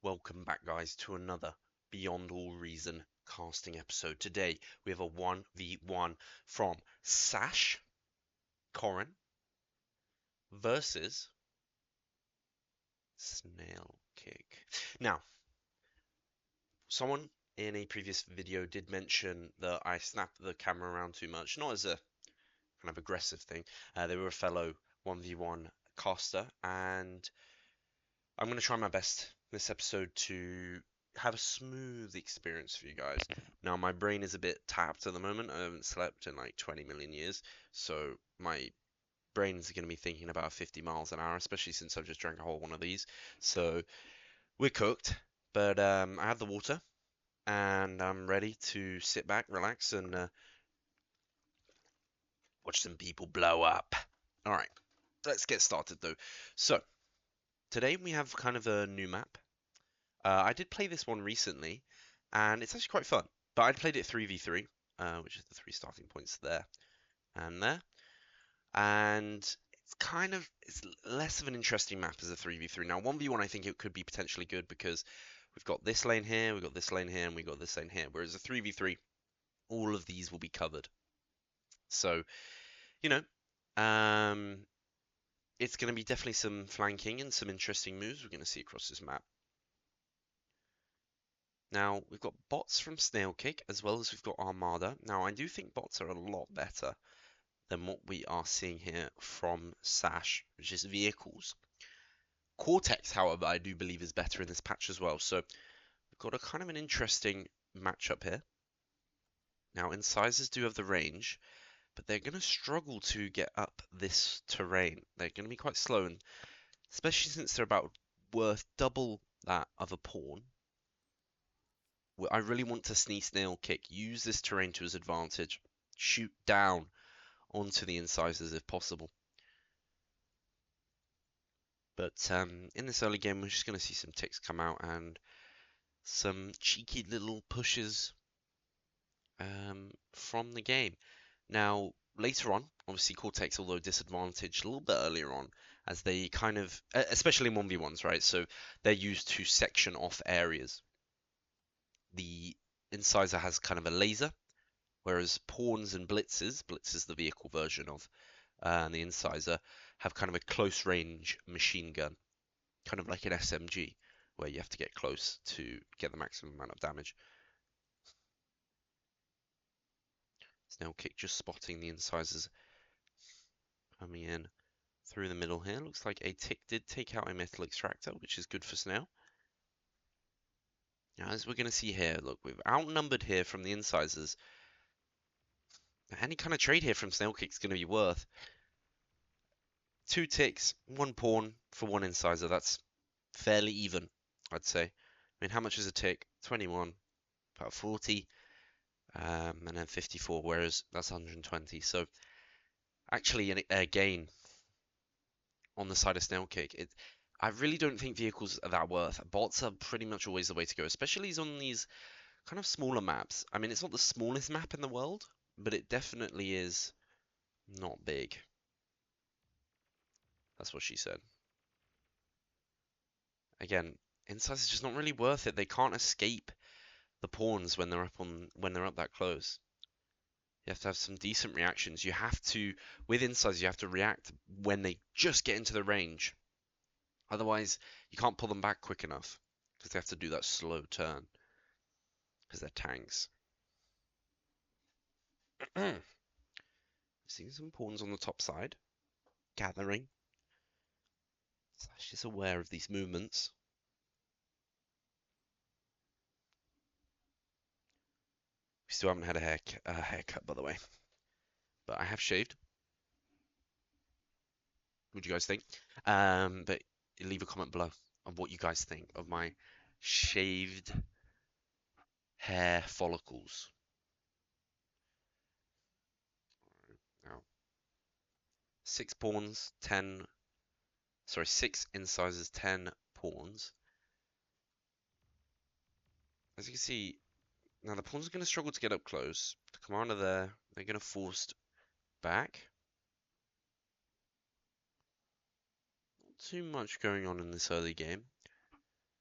Welcome back, guys, to another Beyond All Reason casting episode. Today we have a 1v1 from Sashkorin versus Snailkick. Now, someone in a previous video did mention that I snapped the camera around too much, not as a kind of aggressive thing. They were a fellow 1v1 caster, and I'm going to try my best this episode to have a smooth experience for you guys. Now, my brain is a bit tapped at the moment. I haven't slept in like 20 million years, so my brain's going to be thinking about 50 miles an hour, especially since I've just drank a whole one of these. So we're cooked, but I have the water, and I'm ready to sit back, relax, and watch some people blow up. All right, let's get started though. So today we have kind of a new map. I did play this one recently, and it's actually quite fun. But I played it 3v3, which is the three starting points there and there. And it's less of an interesting map as a 3v3. Now, 1v1, I think it could be potentially good because we've got this lane here, we've got this lane here, and we've got this lane here. Whereas a 3v3, all of these will be covered. So, you know, it's going to be definitely some flanking and some interesting moves we're going to see across this map. Now, we've got bots from Snailkick, as well as we've got Armada. Now, I do think bots are a lot better than what we are seeing here from Sash, which is vehicles. Cortex, however, I do believe is better in this patch as well. So, we've got a kind of an interesting matchup here. Now, incisors do have the range, but they're going to struggle to get up this terrain. They're going to be quite slow, and especially since they're about worth double that of a pawn. I really want to Snailkick, use this terrain to his advantage, shoot down onto the incisors if possible. But in this early game, we're just going to see some ticks come out and some cheeky little pushes from the game. Now, later on, obviously Cortex, although disadvantaged a little bit earlier on, as they kind of, especially in 1v1s, right? So they're used to section off areas. The incisor has kind of a laser, whereas pawns and blitzes, blitz is the vehicle version of the incisor, have kind of a close range machine gun, kind of like an SMG, where you have to get close to get the maximum amount of damage. Snailkick just spotting the incisors coming in through the middle here. Looks like a tick did take out a metal extractor, which is good for Snail. Now, as we're going to see here, look, we've outnumbered here from the incisors. Any kind of trade here from Snailkick is going to be worth 2 ticks, 1 pawn for 1 incisor. That's fairly even, I'd say. I mean, how much is a tick? 21, about 40, and then 54, whereas that's 120. So actually a gain on the side of Snailkick. I really don't think vehicles are that worth. Bots are pretty much always the way to go, especially on these kind of smaller maps. I mean, it's not the smallest map in the world, but it definitely is not big. That's what she said. Again, incisors is just not really worth it. They can't escape the pawns when they're up that close. You have to have some decent reactions. You have to, with incisors, you have to react when they just get into the range. Otherwise, you can't pull them back quick enough because they have to do that slow turn because they're tanks. Seeing some pawns on the top side, gathering. Sash is aware of these movements. We still haven't had a haircut, by the way, but I have shaved. What do you guys think? But leave a comment below on what you guys think of my shaved hair follicles. Now, 6 pawns, 10. Sorry, 6 incisors, 10 pawns. As you can see, now the pawns are going to struggle to get up close. The commander there, they're going to force back. Not too much going on in this early game.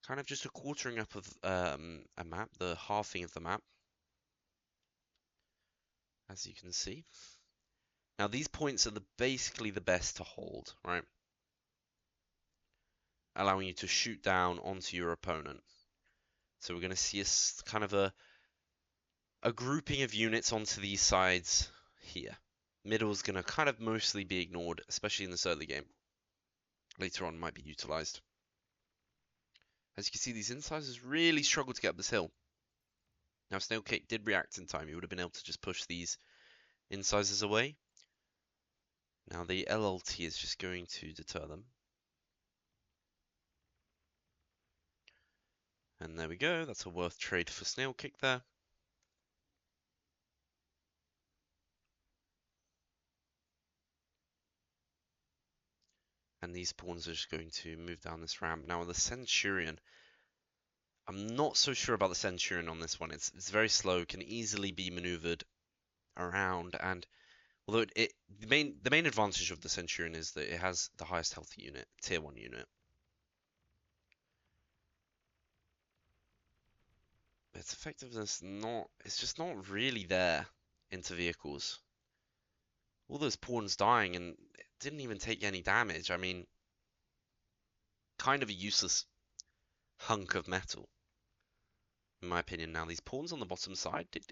Kind of just a quartering up of a map, the halving of the map, as you can see. Now these points are basically the best to hold, right? Allowing you to shoot down onto your opponent. So we're going to see a kind of a grouping of units onto these sides here. Middle's going to kind of mostly be ignored, especially in this early game. Later on might be utilized. As you can see, these incisors really struggle to get up this hill. Now, Snailkick did react in time. He would have been able to just push these incisors away. Now, the LLT is just going to deter them. And there we go. That's a worth trade for Snailkick there. And these pawns are just going to move down this ramp. Now, the Centurion, I'm not so sure about the Centurion on this one. It's very slow, can easily be maneuvered around, and although the main advantage of the Centurion is that it has the highest health unit, tier 1 unit. Its effectiveness it's just not really there into vehicles. All those pawns dying and it didn't even take any damage. I mean, kind of a useless hunk of metal, in my opinion. Now, these pawns on the bottom side did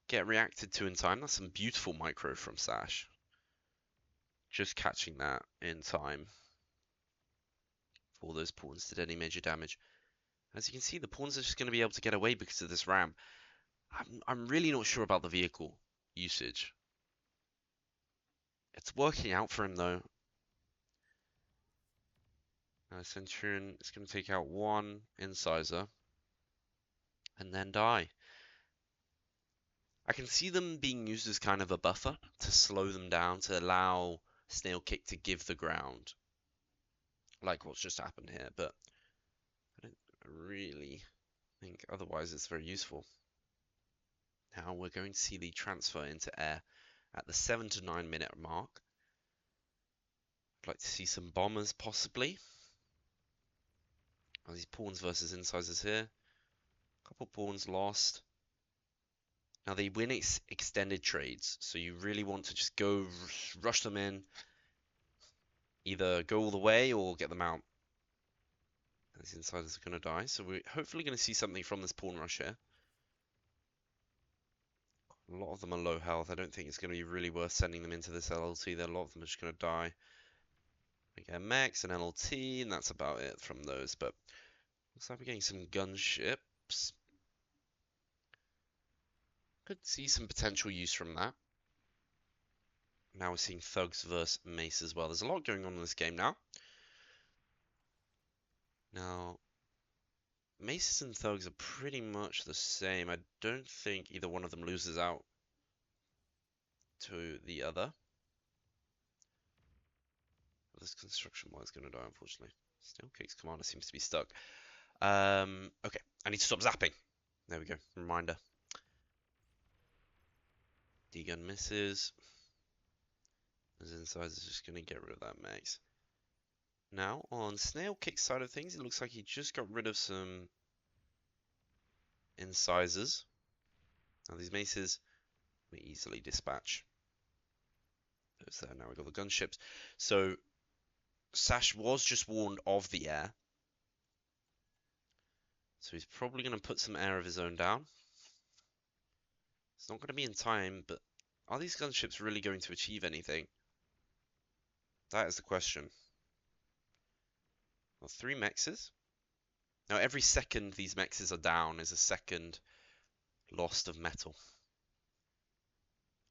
get reacted to in time. That's some beautiful micro from Sash. Just catching that in time before those pawns did any major damage. As you can see, the pawns are just going to be able to get away because of this ramp. I'm really not sure about the vehicle usage. It's working out for him, though. Centurion is going to take out one incisor and then die. I can see them being used as kind of a buffer to slow them down, to allow Snailkick to give the ground, like what's just happened here, but I don't really think otherwise it's very useful. Now we're going to see the transfer into air at the 7 to 9 minute mark. I'd like to see some bombers possibly. These pawns versus incisors here. Couple pawns lost. Now they win extended trades, so you really want to just go rush them in. Either go all the way or get them out. These incisors are going to die, so we're hopefully going to see something from this pawn rush here. A lot of them are low health. I don't think it's going to be really worth sending them into this LLT. A lot of them are just going to die. We get mechs and LLT, and that's about it from those. But looks like we're getting some gunships. Could see some potential use from that. Now we're seeing thugs versus mace as well. There's a lot going on in this game now. Now, maces and thugs are pretty much the same. I don't think either one of them loses out to the other. This construction wire is going to die, unfortunately. Snailkick's commander seems to be stuck. Okay, I need to stop zapping. There we go. Reminder. D-gun misses. His incisors just going to get rid of that max. Now, on Snailkick's side of things, it looks like he just got rid of some incisors. Now, these maces we easily dispatch. There's there. Now we've got the gunships. So, Sash was just warned of the air. So he's probably going to put some air of his own down. It's not going to be in time, but are these gunships really going to achieve anything? That is the question. Well, 3 mexes. Now every second these mexes are down is a second lost of metal.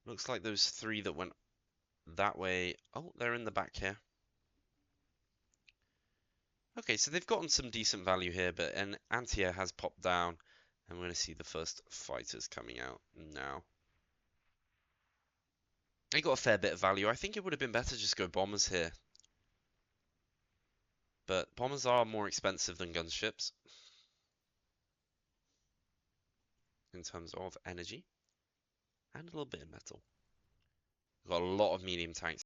Looks like those 3 that went that way. Oh, they're in the back here. Okay, so they've gotten some decent value here, but an anti-air has popped down, and we're going to see the first fighters coming out now. They got a fair bit of value. I think it would have been better just go bombers here. But bombers are more expensive than gunships in terms of energy and a little bit of metal. We've got a lot of medium tanks.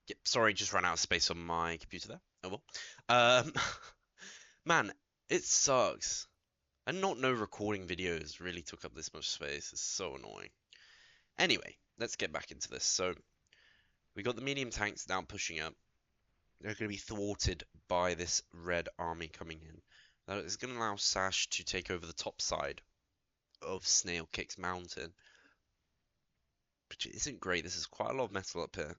Yep, sorry, just ran out of space on my computer there. Oh well. Man, it sucks. And not no recording videos really took up this much space. It's so annoying. Anyway, let's get back into this. So, we got the medium tanks now pushing up. They're going to be thwarted by this red army coming in. That is going to allow Sash to take over the top side of Snailkick's mountain, which isn't great. This is quite a lot of metal up here.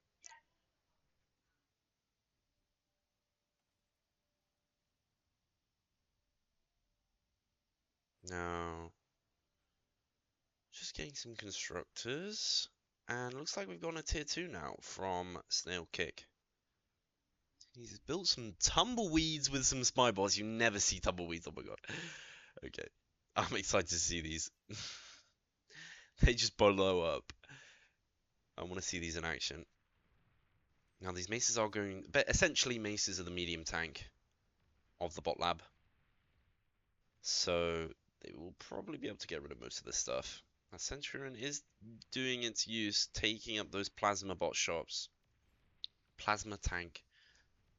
Now, just getting some constructors. And looks like we've gone a tier 2 now from Snailkick. He's built some tumbleweeds with some spy balls. You never see tumbleweeds, oh my god. Okay, I'm excited to see these. They just blow up. I want to see these in action. Now these maces are going, but essentially maces are the medium tank of the bot lab. So they will probably be able to get rid of most of this stuff. Now Sashkorin is doing its use, taking up those plasma bot shots. Plasma tank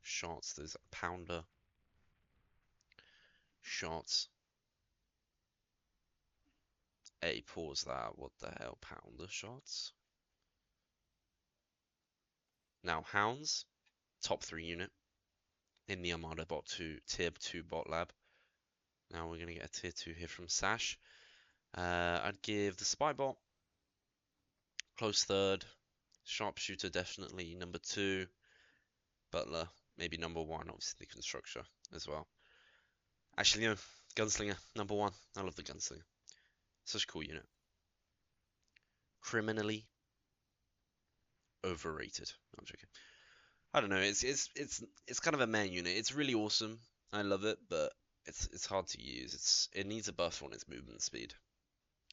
shots, those pounder shots. Hey, pause that. What the hell? Pounder shots? Now, Hounds, top 3 unit in the Armada bot 2, tier 2 bot lab. Now we're going to get a tier 2 here from Sash. I'd give the Spy bot close third. Sharpshooter definitely number 2. Butler maybe number 1, obviously the Constructor as well. Actually, no, Gunslinger number 1. I love the Gunslinger. Such a cool unit. Criminally overrated. No, I'm joking. I don't know. It's kind of a man unit. It's really awesome. I love it, but it's hard to use. It needs a buff on its movement speed,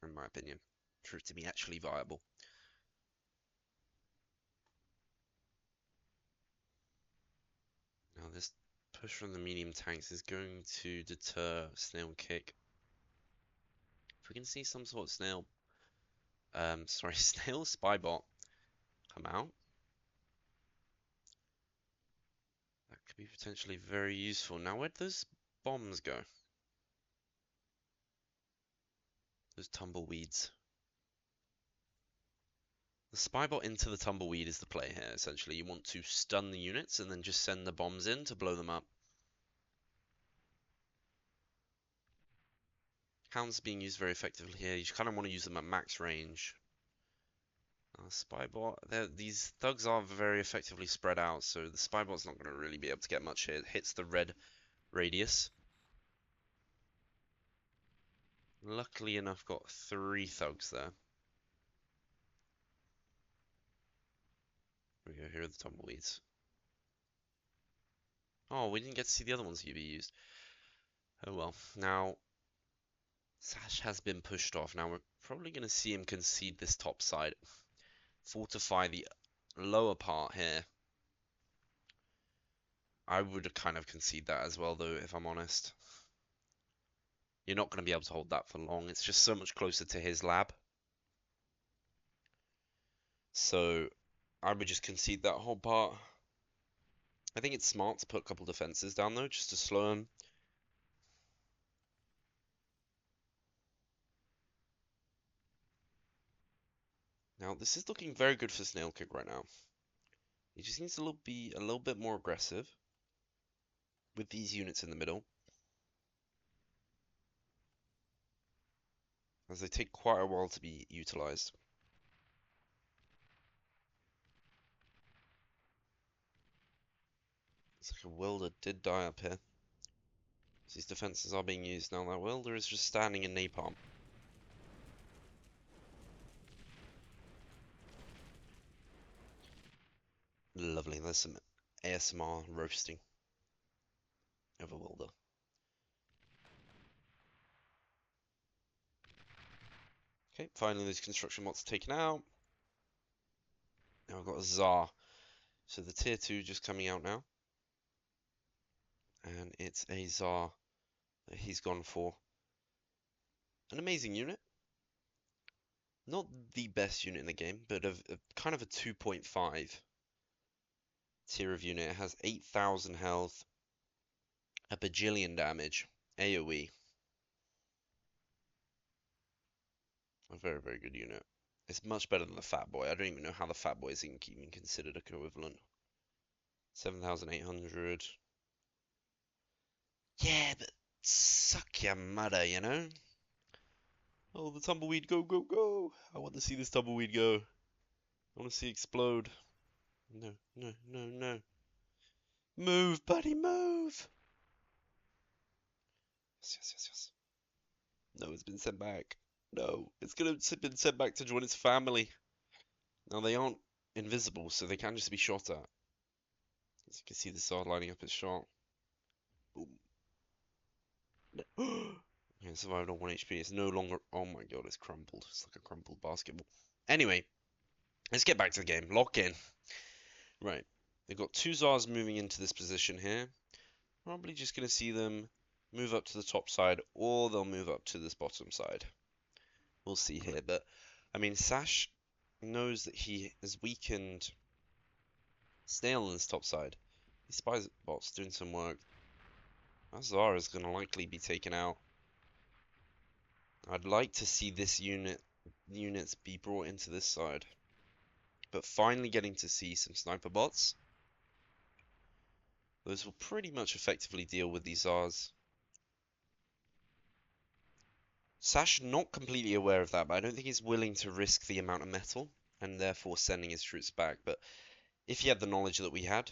in my opinion, for it to be actually viable. Now this push from the medium tanks is going to deter Snailkick. If we can see some sort of snail spy bot come out, that could be potentially very useful. Now where'd those bombs go? Those tumbleweeds. The spybot into the tumbleweed is the play here, essentially. You want to stun the units and then just send the bombs in to blow them up. Hounds being used very effectively here. You kind of want to use them at max range. Spybot, these thugs are very effectively spread out, so the spybot's not going to really be able to get much hit. It hits the red radius. Luckily enough, got 3 thugs there. Here we go, here are the tumbleweeds. Oh, we didn't get to see the other ones be used. Oh well. Now, Sash has been pushed off. Now we're probably going to see him concede this top side. Fortify the lower part here. I would kind of concede that as well, though, if I'm honest. You're not going to be able to hold that for long. It's just so much closer to his lab. So I would just concede that whole part. I think it's smart to put a couple defenses down, though, just to slow him. Now, this is looking very good for Snailkick right now. He just needs to be a little bit more aggressive with these units in the middle, as they take quite a while to be utilized. It's like a welder did die up here. These defenses are being used now. That welder is just standing in napalm. Lovely. There's some ASMR roasting of a welder. Okay, finally those construction mods taken out. Now I've got a Tsar. So the tier 2 just coming out now. And it's a Tsar that he's gone for. An amazing unit. Not the best unit in the game, but kind of a 2.5 tier of unit. It has 8,000 health, a bajillion damage. AoE. A very, very good unit. It's much better than the Fat Boy. I don't even know how the Fat Boy is even considered a equivalent. 7,800. Yeah, but suck your mother, you know? Oh, the tumbleweed, go, go, go! I want to see this tumbleweed go. I want to see it explode. No, no, no, no. Move, buddy, move! Yes, yes, yes, yes. No, it's been sent back. No, it's gonna been sent back to join its family. Now, they aren't invisible, so they can just be shot at. As you can see, the sword lining up its shot. Boom. Yeah, survived on 1 HP. It's no longer. Oh my god, it's crumpled. It's like a crumpled basketball. Anyway, let's get back to the game. Lock in. Right. They've got two Zars moving into this position here. Probably just going to see them move up to the top side, or they'll move up to this bottom side. We'll see here. But, I mean, Sash knows that he has weakened Snail on this top side. He spies bots doing some work. That Zara is going to likely be taken out. I'd like to see this units be brought into this side. But finally getting to see some sniper bots. Those will pretty much effectively deal with these Zars. Sash not completely aware of that, but I don't think he's willing to risk the amount of metal and therefore sending his troops back. But if he had the knowledge that we had,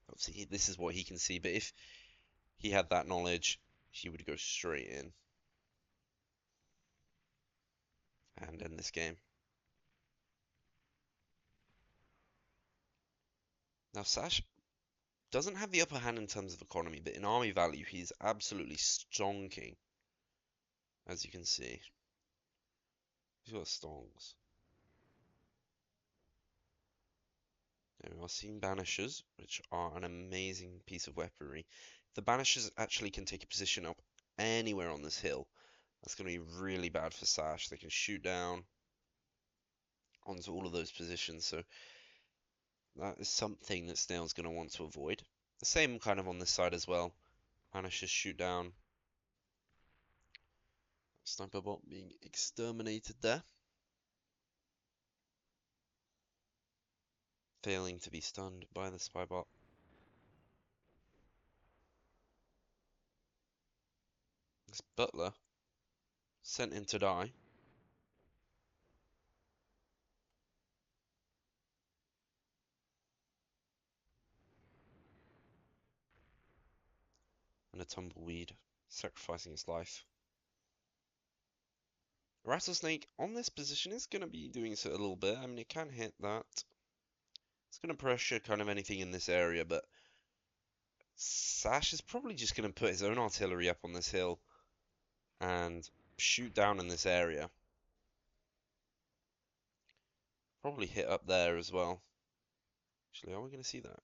obviously this is what he can see, but if he had that knowledge, he would go straight in and end this game. Now Sash doesn't have the upper hand in terms of economy, but in army value, he's absolutely stonking, as you can see. He's got stonks. There we are seeing banishers, which are an amazing piece of weaponry. The banishers actually can take a position up anywhere on this hill. That's going to be really bad for Sash. They can shoot down onto all of those positions, so that is something that Snail's going to want to avoid. The same kind of on this side as well. Banishers shoot down. Sniper bot being exterminated there. Failing to be stunned by the spy bot. This butler sent in to die. And a tumbleweed sacrificing its life. Rattlesnake on this position is going to be doing so a little bit. I mean, it can hit that. It's going to pressure kind of anything in this area, but Sash is probably just going to put his own artillery up on this hill and shoot down in this area. Probably hit up there as well. Actually, are we going to see that?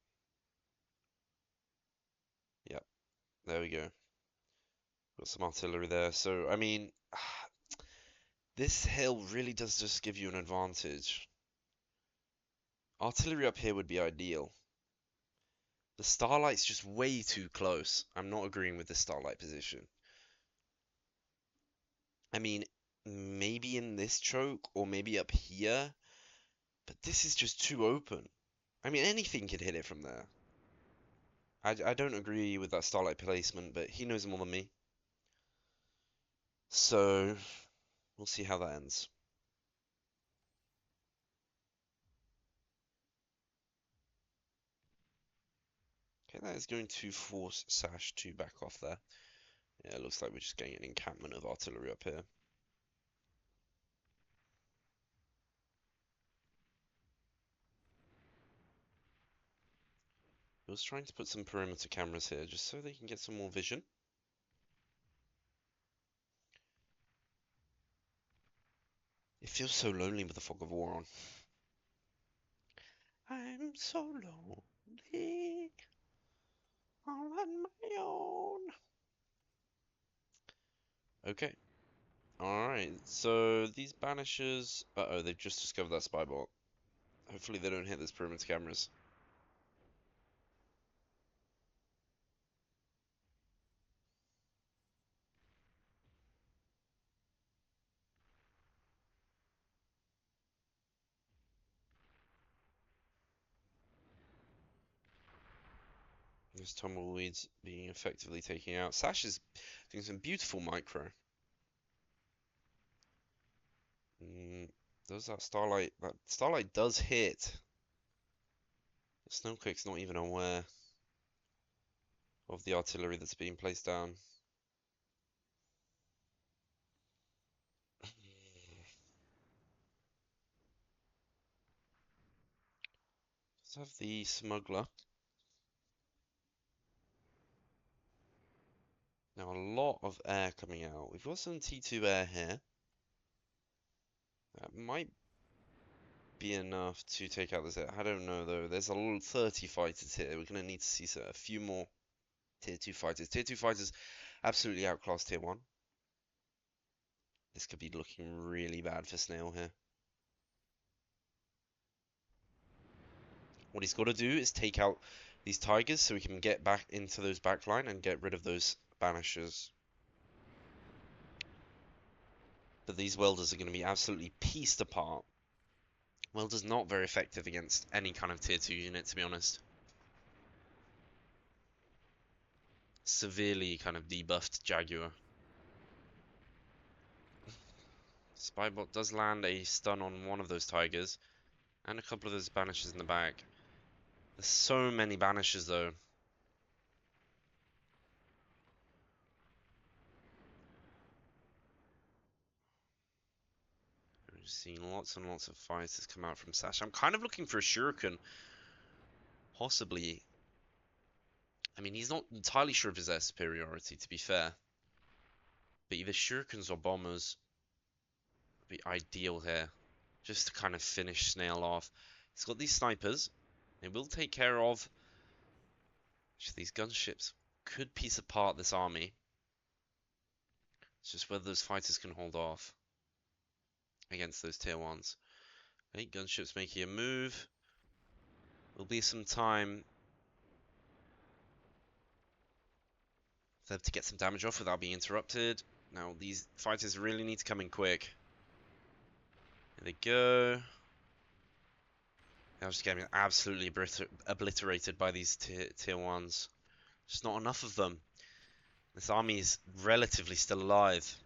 Yep, there we go. Got some artillery there. So, I mean, this hill really does just give you an advantage. Artillery up here would be ideal. The Starlight's just way too close. I'm not agreeing with the Starlight position. I mean, maybe in this choke or maybe up here, but this is just too open. I mean, anything could hit it from there. I don't agree with that Starlight placement, but he knows more than me. So, we'll see how that ends. Okay, that is going to force Sash to back off there. Yeah, it looks like we're just getting an encampment of artillery up here. I was trying to put some perimeter cameras here just so they can get some more vision. It feels so lonely with the fog of war on. I'm so lonely, all on my own. Okay. Alright, so these banishers... Uh-oh, they've just discovered that spy bot. Hopefully they don't hit this perimeter cameras. Those tumbleweeds being effectively taken out. Sash is doing some beautiful micro. Does that starlight? That starlight does hit. The Snailkick's not even aware of the artillery that's being placed down. Let's have the smuggler. Now a lot of air coming out. We've got some T2 air here. That might be enough to take out this air. I don't know though. There's a little 30 fighters here. We're gonna need to see a few more tier 2 fighters. Tier 2 fighters absolutely outclass tier 1. This could be looking really bad for Snail here. What he's got to do is take out these tigers so he can get back into those backline and get rid of those banishers. But these welders are going to be absolutely pieced apart. Welder's not very effective against any kind of tier 2 unit, to be honest. Severely kind of debuffed Jaguar. Spybot does land a stun on one of those tigers. And a couple of those banishers in the back. There's so many banishers though. We're seeing lots and lots of fighters come out from Sash. I'm kind of looking for a Shuriken. Possibly. I mean, he's not entirely sure of his air superiority, to be fair. But either Shurikens or Bombers would be ideal here. Just to kind of finish Snail off. He's got these snipers. They will take care of... These gunships could piece apart this army. It's just whether those fighters can hold off against those tier 1s. Okay, gunships making a move. There'll be some time for them to get some damage off without being interrupted. Now, these fighters really need to come in quick. There they go. They're just getting absolutely obliterated by these tier 1s. Just not enough of them. This army is relatively still alive.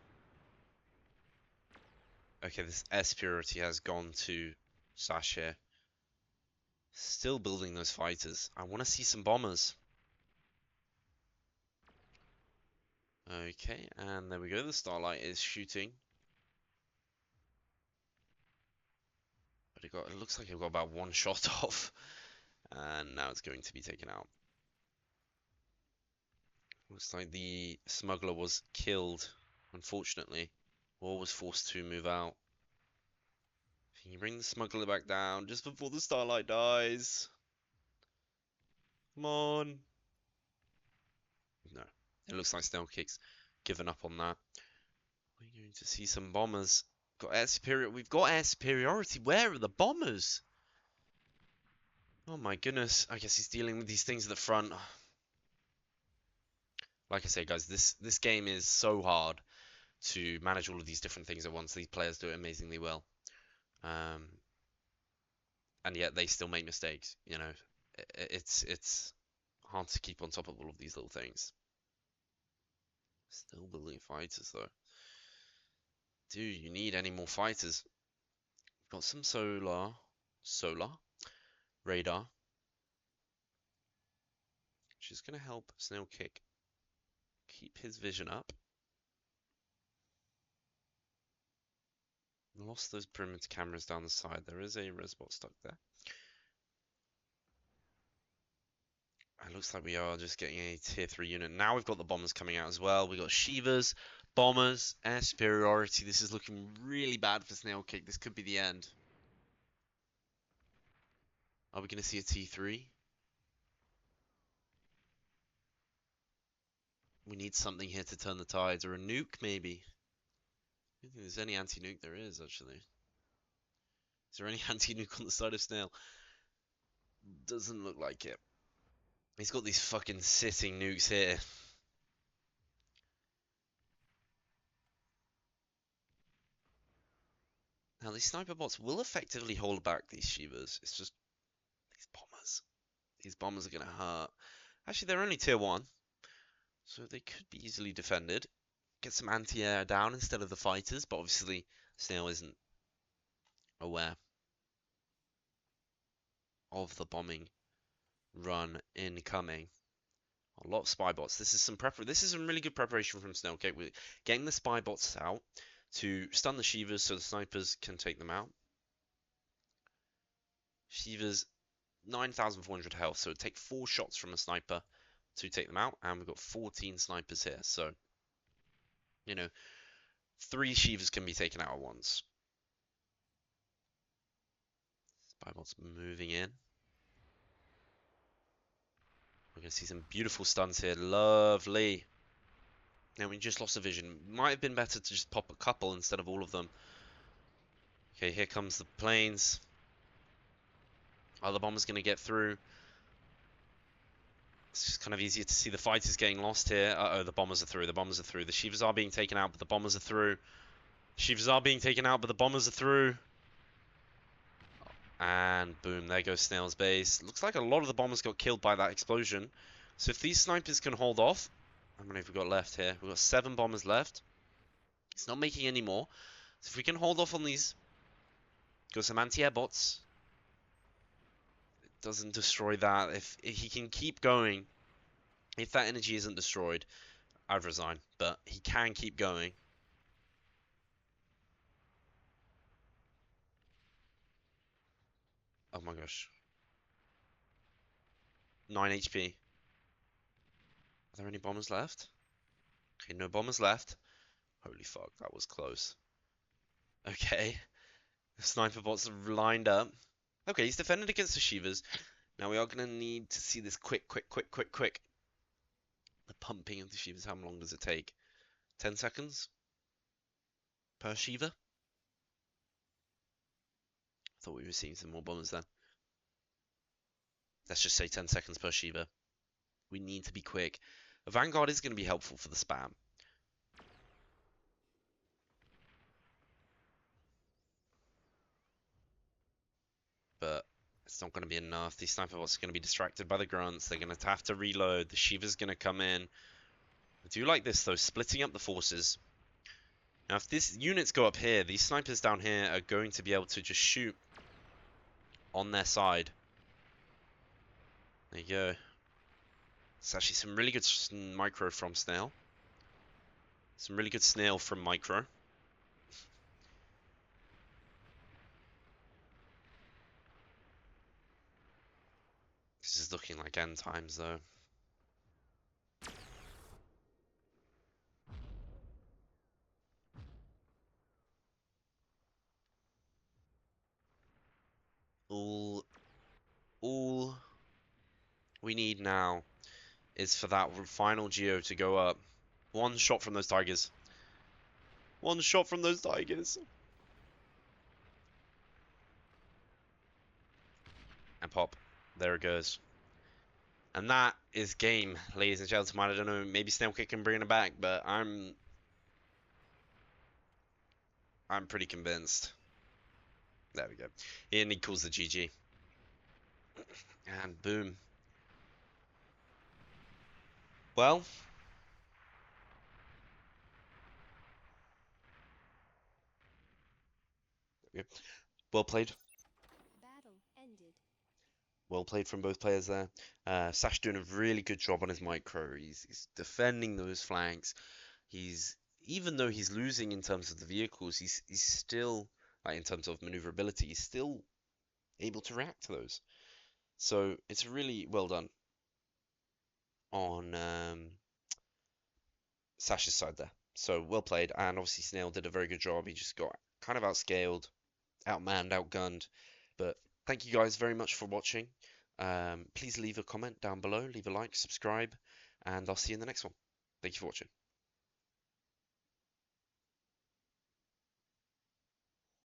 Okay, this air superiority has gone to Sash here. Still building those fighters. I want to see some bombers. Okay, and there we go. The Starlight is shooting. But it looks like it got about one shot off. And now it's going to be taken out. Looks like the smuggler was killed, unfortunately. Or was forced to move out. Can you bring the smuggler back down just before the Starlight dies? Come on. No. It looks like Snailkick's given up on that. We're going to see some bombers. We've got air superiority. Where are the bombers? Oh my goodness. I guess he's dealing with these things at the front. Like I say, guys, this game is so hard to manage all of these different things at once. These players do it amazingly well. And yet they still make mistakes, you know. It's hard to keep on top of all of these little things. Still building fighters though. Do you need any more fighters? Got some solar radar, which is going to help Snailkick keep his vision up. Lost those perimeter cameras down the side. There is a resbot stuck there. It looks like we are just getting a tier 3 unit. Now we've got the bombers coming out as well. We've got Shivas, bombers, air superiority. This is looking really bad for Snailkick. This could be the end. Are we going to see a T3? We need something here to turn the tides, or a nuke maybe. I don't think there's any anti-nuke. There is, actually. Is there any anti-nuke on the side of Snail? Doesn't look like it. He's got these fucking sitting nukes here. Now, these sniper bots will effectively hold back these Shivas. It's just these bombers. These bombers are going to hurt. Actually, they're only tier 1, so they could be easily defended. Get some anti-air down instead of the fighters, but obviously Snail isn't aware of the bombing run incoming. A lot of spy bots. This is some really good preparation from Snailkick. We're getting the spy bots out to stun the Shivas so the snipers can take them out. Shivas 9,400 health, so take 4 shots from a sniper to take them out, and we've got 14 snipers here, so you know, 3 Shivas can be taken out at once. Spy bots moving in. We're going to see some beautiful stuns here. Lovely. Now we just lost a vision. Might have been better to just pop a couple instead of all of them. Okay, here comes the planes. Oh, the bomber's going to get through. It's just kind of easier to see the fighters getting lost here. Uh-oh, the bombers are through. The bombers are through. The Shivas are being taken out, but the bombers are through. Shivas are being taken out, but the bombers are through. And boom, there goes Snail's base. Looks like a lot of the bombers got killed by that explosion. So if these snipers can hold off, how many have we got left here? We've got 7 bombers left. It's not making any more. So if we can hold off on these, got some anti-air bots. It doesn't destroy that. If he can keep going, if that energy isn't destroyed, I'd resign. But he can keep going. Oh my gosh. 9 HP. Are there any bombers left? Okay, no bombers left. Holy fuck, that was close. Okay. The sniper bots are lined up. Okay, he's defended against the Shivas. Now we are going to need to see this quick. The pumping of the Shivas, how long does it take? 10 seconds? Per Shiva? I thought we were seeing some more bombers then. Let's just say 10 seconds per Shiva. We need to be quick. A Vanguard is going to be helpful for the spam. But it's not going to be enough. These sniper bots are going to be distracted by the grunts. They're going to have to reload. The Shiva's going to come in. I do like this though, splitting up the forces. Now if these units go up here, these snipers down here are going to be able to just shoot on their side. There you go. It's actually some really good micro from Snail. Some really good Snail from micro. This is looking like end times though. All we need now is for that final Geo to go up. One shot from those tigers. One shot from those tigers. And pop. There it goes. And that is game, ladies and gentlemen. I don't know, maybe Snailkick can bring it back, but I'm pretty convinced. There we go. And he calls the GG. And boom. Well, well played. Battle ended. Well played from both players there. Sash doing a really good job on his micro. He's defending those flanks. Even though he's losing in terms of the vehicles, he's still, like, in terms of maneuverability, he's still able to react to those. So it's really well done on Sash's side there. So well played, and obviously Snail did a very good job. He just got kind of outscaled, outmanned, outgunned. But thank you guys very much for watching. Please leave a comment down below, leave a like, subscribe, and I'll see you in the next one. Thank you for watching.